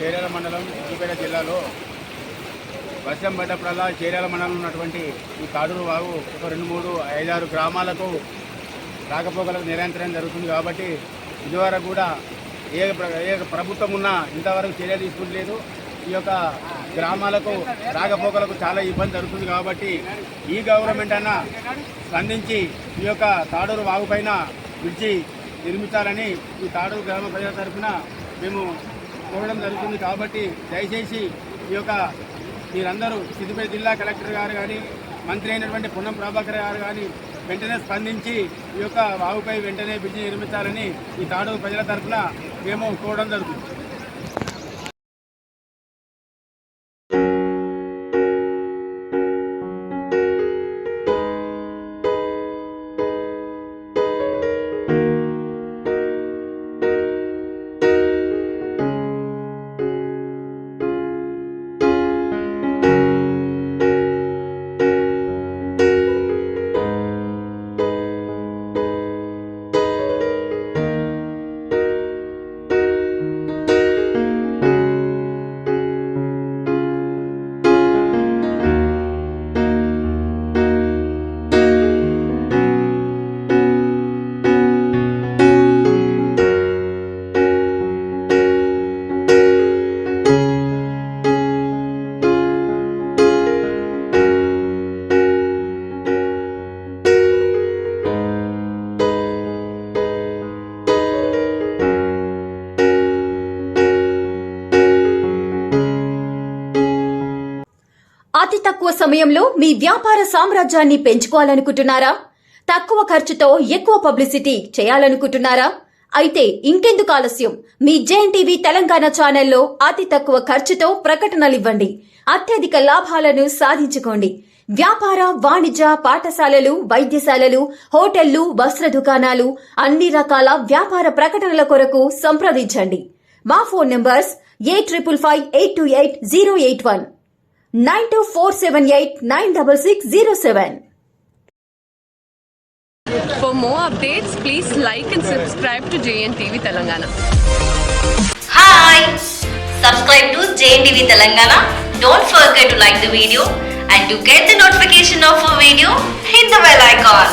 చేర్యాల మండలం సిద్దిపేట జిల్లాలో వర్షం పడ్డప్పుడల్లా చేర్యాల మండలం ఉన్నటువంటి ఈ కాడూరు వాగు ఒక 2-3-5-6 గ్రామాలకు రాకపోకలకు నిరంతరం జరుగుతుంది. కాబట్టి ఇదివరకు కూడా ఏ ప్రభుత్వం ఉన్నా ఇంతవరకు చర్య తీసుకుంటలేదు. ఈ యొక్క గ్రామాలకు రాకపోకలకు చాలా ఇబ్బంది జరుగుతుంది. కాబట్టి ఈ గవర్నమెంట్ అన్న స్పందించి ఈ యొక్క తాడూరు వాగు పైన బ్రిడ్జి నిర్మించాలని ఈ తాడూరు గ్రామ ప్రజల తరఫున మేము కోరడం జరుగుతుంది. కాబట్టి దయచేసి ఈ యొక్క మీరందరూ సిద్దిపేట జిల్లా కలెక్టర్ గారు కానీ మంత్రి అయినటువంటి పొన్నం ప్రభాకర్ గారు కానీ వెంటనే స్పందించి ఈ యొక్క వాగుపై వెంటనే బ్రిడ్జి నిర్మించాలని ఈ తాడూరు ప్రజల తరఫున మేము కోరడం జరుగుతుంది. అతి తక్కువ సమయంలో మీ వ్యాపార సామ్రాజ్యాన్ని పెంచుకోవాలనుకుంటున్నారా? తక్కువ ఖర్చుతో ఎక్కువ పబ్లిసిటీ చేయాలనుకుంటున్నారా? అయితే ఇంకెందుకు ఆలస్యం? మీ జేఎన్టీవీ తెలంగాణ ఛానల్లో అతి తక్కువ ఖర్చుతో ప్రకటనలివ్వండి. అత్యధిక లాభాలను సాధించుకోండి. వ్యాపార, వాణిజ్య, పాఠశాలలు, వైద్యశాలలు, హోటళ్లు, వస్త్ర దుకాణాలు, అన్ని రకాల వ్యాపార ప్రకటనల కొరకు సంప్రదించండి. మా phone numbers 8558288081 9247896607. For more updates, please like and subscribe to JNTV Telangana. Hi! Subscribe to JNTV Telangana. Don't forget to like the video and to get the notification of a video, hit the bell icon.